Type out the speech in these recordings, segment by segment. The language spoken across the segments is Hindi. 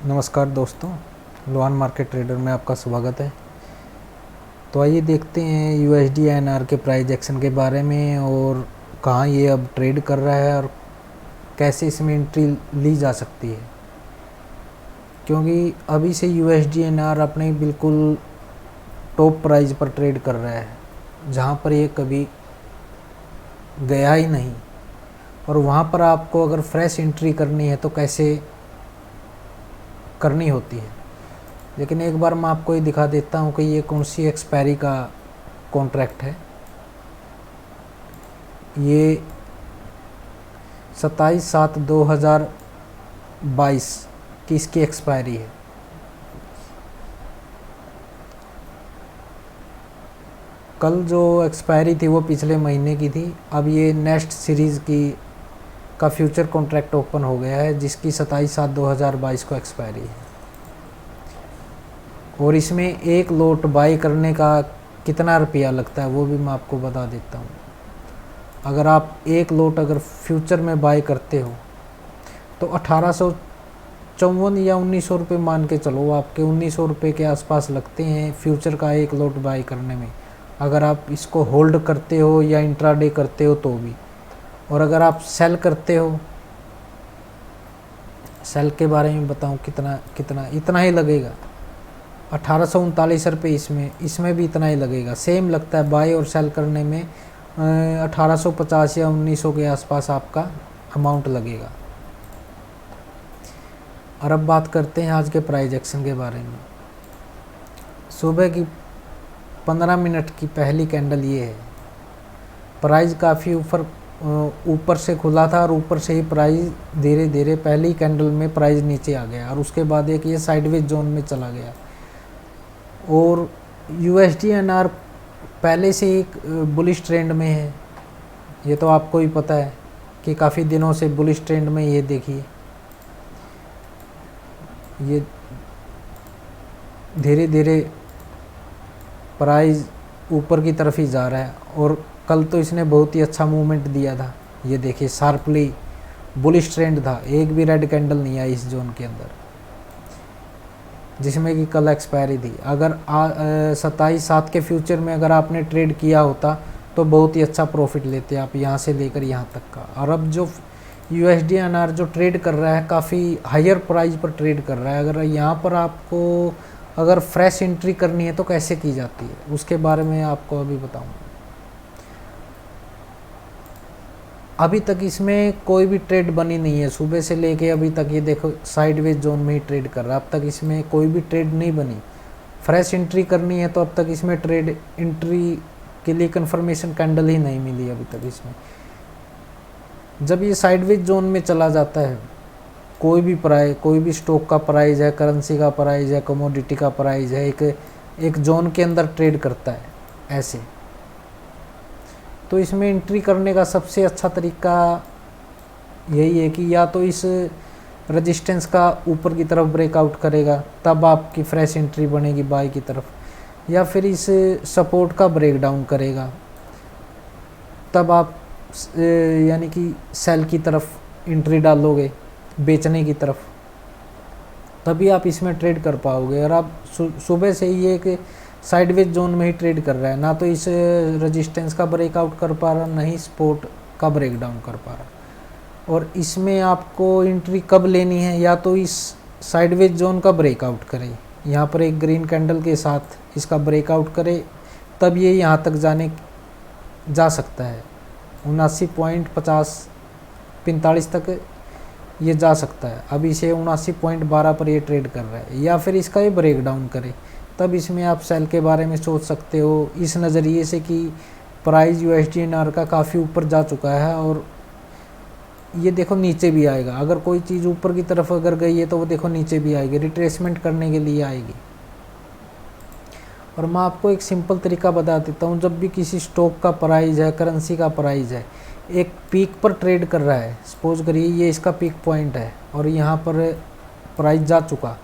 नमस्कार दोस्तों, लोहान मार्केट ट्रेडर में आपका स्वागत है। तो आइए देखते हैं यूएसडी आईएनआर के प्राइस एक्शन के बारे में और कहाँ ये अब ट्रेड कर रहा है और कैसे इसमें एंट्री ली जा सकती है, क्योंकि अभी से यूएसडी आईएनआर अपने बिल्कुल टॉप प्राइस पर ट्रेड कर रहा है, जहाँ पर ये कभी गया ही नहीं। और वहाँ पर आपको अगर फ्रेश एंट्री करनी है तो कैसे करनी होती है। लेकिन एक बार मैं आपको ये दिखा देता हूँ कि ये कौन सी एक्सपायरी का कॉन्ट्रैक्ट है। ये 27/7/2022 की इसकी एक्सपायरी है। कल जो एक्सपायरी थी वो पिछले महीने की थी। अब ये नेक्स्ट सीरीज़ का फ्यूचर कॉन्ट्रैक्ट ओपन हो गया है, जिसकी 27/7/2022 को एक्सपायरी है। और इसमें एक लोट बाई करने का कितना रुपया लगता है वो भी मैं आपको बता देता हूँ। अगर आप एक लोट अगर फ्यूचर में बाई करते हो तो 1854 या 1900 रुपये मान के चलो, आपके 1900 रुपये के आसपास लगते हैं फ्यूचर का एक लोट बाई करने में, अगर आप इसको होल्ड करते हो या इंट्राडे करते हो तो भी। और अगर आप सेल करते हो, सेल के बारे में बताऊं कितना इतना ही लगेगा, 1839 रुपये। इसमें भी इतना ही लगेगा, सेम लगता है बाई और सेल करने में। 1850 या 1900 के आसपास आपका अमाउंट लगेगा। और अब बात करते हैं आज के प्राइस एक्शन के बारे में। सुबह की 15 मिनट की पहली कैंडल ये है। प्राइस काफ़ी ऊपर से खुला था और ऊपर से ही प्राइस धीरे धीरे पहली कैंडल में प्राइस नीचे आ गया और उसके बाद एक ये साइडवेज जोन में चला गया। और यूएसडी आईएनआर पहले से ही बुलिश ट्रेंड में है, ये तो आपको ही पता है कि काफ़ी दिनों से बुलिश ट्रेंड में। ये देखिए, ये धीरे धीरे प्राइस ऊपर की तरफ ही जा रहा है। और कल तो इसने बहुत ही अच्छा मूवमेंट दिया था। ये देखिए, शार्पली बुलिश ट्रेंड था, एक भी रेड कैंडल नहीं आई इस जोन के अंदर, जिसमें कि कल एक्सपायरी थी। अगर 27/7 के फ्यूचर में अगर आपने ट्रेड किया होता तो बहुत ही अच्छा प्रॉफिट लेते आप, यहाँ से लेकर यहाँ तक का। और अब जो यूएसडी आईएनआर जो ट्रेड कर रहा है काफ़ी हायर प्राइस पर ट्रेड कर रहा है। अगर यहाँ पर आपको अगर फ्रेश एंट्री करनी है तो कैसे की जाती है, उसके बारे में आपको अभी बताऊँगा। अभी तक इसमें कोई भी ट्रेड बनी नहीं है, सुबह से लेके अभी तक। ये देखो, साइडवेज जोन में ही ट्रेड कर रहा है। अब तक इसमें कोई भी ट्रेड नहीं बनी। फ्रेश एंट्री करनी है तो अब तक इसमें ट्रेड एंट्री के लिए कंफर्मेशन कैंडल ही नहीं मिली अभी तक इसमें। जब ये साइडवेज जोन में चला जाता है, कोई भी स्टॉक का प्राइस है, करेंसी का प्राइस है, कमोडिटी का प्राइस है, एक जोन के अंदर ट्रेड करता है ऐसे, तो इसमें एंट्री करने का सबसे अच्छा तरीका यही है कि या तो इस रेजिस्टेंस का ऊपर की तरफ ब्रेकआउट करेगा, तब आपकी फ्रेश एंट्री बनेगी बाई की तरफ, या फिर इस सपोर्ट का ब्रेक डाउन करेगा, तब आप यानी कि सेल की तरफ एंट्री डालोगे, बेचने की तरफ, तभी आप इसमें ट्रेड कर पाओगे। और आप सुबह से ही एक साइडवेज जोन में ही ट्रेड कर रहा है, ना तो इस रेजिस्टेंस का ब्रेकआउट कर पा रहा, ना ही सपोर्ट का ब्रेक डाउन कर पा रहा। और इसमें आपको एंट्री कब लेनी है, या तो इस साइडवेज जोन का ब्रेकआउट करे, यहाँ पर एक ग्रीन कैंडल के साथ इसका ब्रेकआउट करे, तब ये यहाँ तक जा सकता है। 79.50-45 तक ये जा सकता है। अब इसे 79.12 पर ये ट्रेड कर रहा है। या फिर इसका ये ब्रेक डाउन करे, तब इसमें आप सेल के बारे में सोच सकते हो, इस नज़रिए से कि प्राइस यूएसडी आईएनआर का काफ़ी ऊपर जा चुका है और ये देखो नीचे भी आएगा। अगर कोई चीज़ ऊपर की तरफ अगर गई है तो वो देखो नीचे भी आएगी, रिट्रेसमेंट करने के लिए आएगी। और मैं आपको एक सिंपल तरीका बता देता हूँ। जब भी किसी स्टॉक का प्राइस है, करेंसी का प्राइस है, एक पीक पर ट्रेड कर रहा है, सपोज करिए ये इसका पीक पॉइंट है और यहाँ पर प्राइस जा चुका,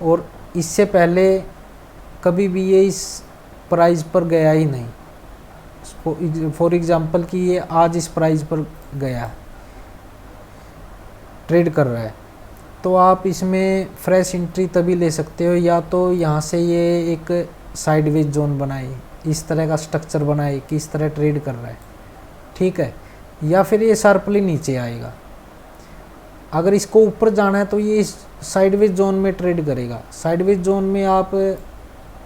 और इससे पहले कभी भी ये इस प्राइस पर गया ही नहीं। फॉर एग्जांपल कि ये आज इस प्राइस पर गया, ट्रेड कर रहा है, तो आप इसमें फ्रेश एंट्री तभी ले सकते हो या तो यहाँ से ये एक साइडवेज जोन बनाए, इस तरह का स्ट्रक्चर बनाए कि इस तरह ट्रेड कर रहा है, ठीक है, या फिर ये शार्पली नीचे आएगा। अगर इसको ऊपर जाना है तो ये इस साइडवेज जोन में ट्रेड करेगा। साइडवेज जोन में आप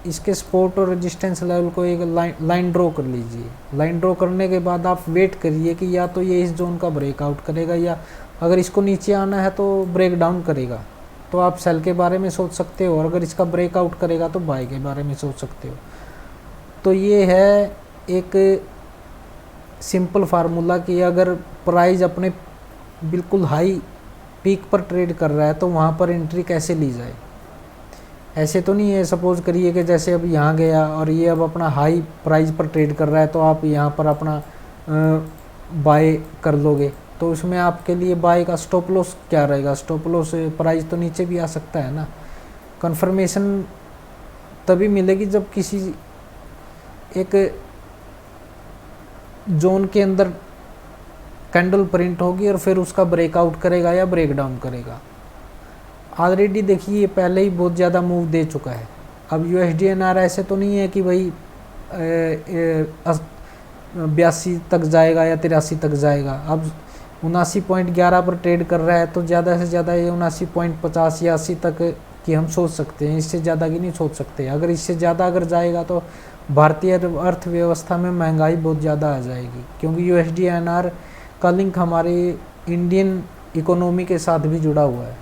इसके सपोर्ट और रेजिस्टेंस लेवल को एक लाइन ड्रॉ कर लीजिए। लाइन ड्रॉ करने के बाद आप वेट करिए कि या तो ये इस जोन का ब्रेकआउट करेगा या अगर इसको नीचे आना है तो ब्रेक डाउन करेगा, तो आप सेल के बारे में सोच सकते हो, और अगर इसका ब्रेकआउट करेगा तो बाय के बारे में सोच सकते हो। तो ये है एक सिंपल फार्मूला कि अगर प्राइस अपने बिल्कुल हाई पीक पर ट्रेड कर रहा है तो वहाँ पर एंट्री कैसे ली जाए। ऐसे तो नहीं है, सपोज करिए कि जैसे अब यहाँ गया और ये अब अपना हाई प्राइस पर ट्रेड कर रहा है तो आप यहाँ पर अपना बाय कर लोगे, तो उसमें आपके लिए बाय का स्टॉप लॉस क्या रहेगा। स्टॉप लॉस प्राइस तो नीचे भी आ सकता है ना। कंफर्मेशन तभी मिलेगी जब किसी एक जोन के अंदर कैंडल प्रिंट होगी और फिर उसका ब्रेकआउट करेगा या ब्रेक डाउन करेगा। ऑलरेडी देखिए ये पहले ही बहुत ज़्यादा मूव दे चुका है। अब USD/NR ऐसे तो नहीं है कि भाई 82 तक जाएगा या 83 तक जाएगा। अब 79.11 पर ट्रेड कर रहा है तो ज़्यादा से ज़्यादा ये 79.50 या 80 तक की हम सोच सकते हैं, इससे ज़्यादा की नहीं सोच सकते। अगर इससे ज़्यादा अगर जाएगा तो भारतीय अर्थव्यवस्था में महंगाई बहुत ज़्यादा आ जाएगी, क्योंकि USD/NR का लिंक हमारे इंडियन इकोनॉमी के साथ भी जुड़ा हुआ है।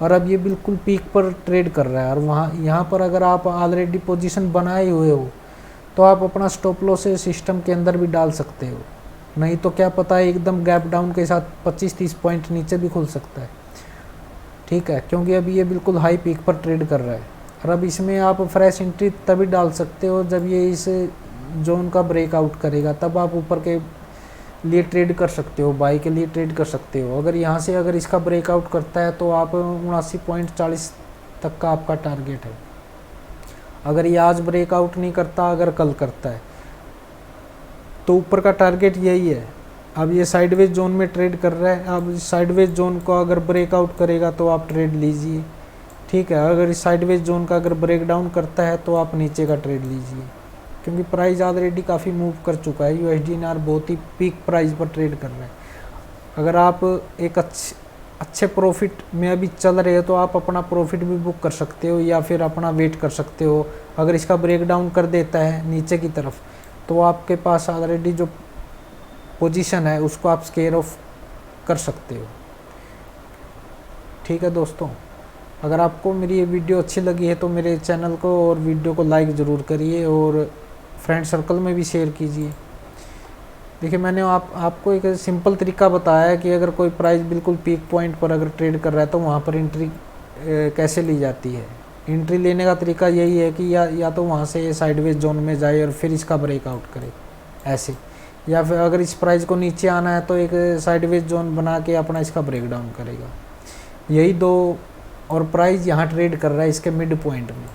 और अब ये बिल्कुल पीक पर ट्रेड कर रहा है और वहाँ यहाँ पर अगर आप ऑलरेडी पोजीशन बनाए हुए हो तो आप अपना स्टॉप लॉस सिस्टम के अंदर भी डाल सकते हो, नहीं तो क्या पता है एकदम गैप डाउन के साथ 25-30 पॉइंट नीचे भी खुल सकता है, ठीक है, क्योंकि अभी ये बिल्कुल हाई पीक पर ट्रेड कर रहा है। और अब इसमें आप फ्रेश एंट्री तभी डाल सकते हो जब ये इस जोन का ब्रेकआउट करेगा, तब आप ऊपर के लिए ट्रेड कर सकते हो, बाई के लिए ट्रेड कर सकते हो। अगर यहाँ से अगर इसका ब्रेकआउट करता है तो आप 79.40 तक का आपका टारगेट है। अगर ये आज ब्रेकआउट नहीं करता, अगर कल करता है तो ऊपर का टारगेट यही है। अब ये साइडवेज जोन में ट्रेड कर रहा है, अब साइडवेज जोन को अगर ब्रेकआउट करेगा तो आप ट्रेड लीजिए, ठीक है। अगर इस साइडवेज जोन का अगर ब्रेक डाउन करता है तो आप नीचे का ट्रेड लीजिए, क्योंकि प्राइस ऑलरेडी काफ़ी मूव कर चुका है। USD/NR बहुत ही पीक प्राइस पर ट्रेड कर रहा है। अगर आप एक अच्छे प्रॉफिट में अभी चल रहे हो तो आप अपना प्रॉफिट भी बुक कर सकते हो या फिर अपना वेट कर सकते हो। अगर इसका ब्रेक डाउन कर देता है नीचे की तरफ तो आपके पास ऑलरेडी जो पोजीशन है उसको आप स्केयर ऑफ कर सकते हो, ठीक है दोस्तों। अगर आपको मेरी ये वीडियो अच्छी लगी है तो मेरे चैनल को और वीडियो को लाइक ज़रूर करिए और फ्रेंड सर्कल में भी शेयर कीजिए। देखिए मैंने आपको एक सिंपल तरीका बताया है कि अगर कोई प्राइस बिल्कुल पीक पॉइंट पर अगर ट्रेड कर रहा है तो वहाँ पर एंट्री कैसे ली जाती है। एंट्री लेने का तरीका यही है कि या तो वहाँ से ये साइडवेज जोन में जाए और फिर इसका ब्रेकआउट करे ऐसे, या फिर अगर इस प्राइस को नीचे आना है तो एक साइडवेज जोन बना के अपना इसका ब्रेक डाउन करेगा। यही दो, और प्राइस यहाँ ट्रेड कर रहा है इसके मिड पॉइंट में।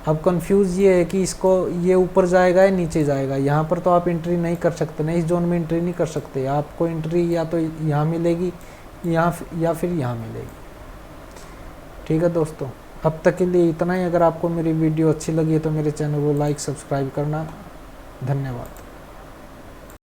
अब कंफ्यूज ये है कि इसको ये ऊपर जाएगा या नीचे जाएगा। यहाँ पर तो आप एंट्री नहीं कर सकते, नहीं इस जोन में एंट्री नहीं कर सकते। आपको एंट्री या तो यहाँ मिलेगी या फिर यहाँ मिलेगी, ठीक है दोस्तों। अब तक के लिए इतना ही। अगर आपको मेरी वीडियो अच्छी लगी है तो मेरे चैनल को लाइक सब्सक्राइब करना। धन्यवाद।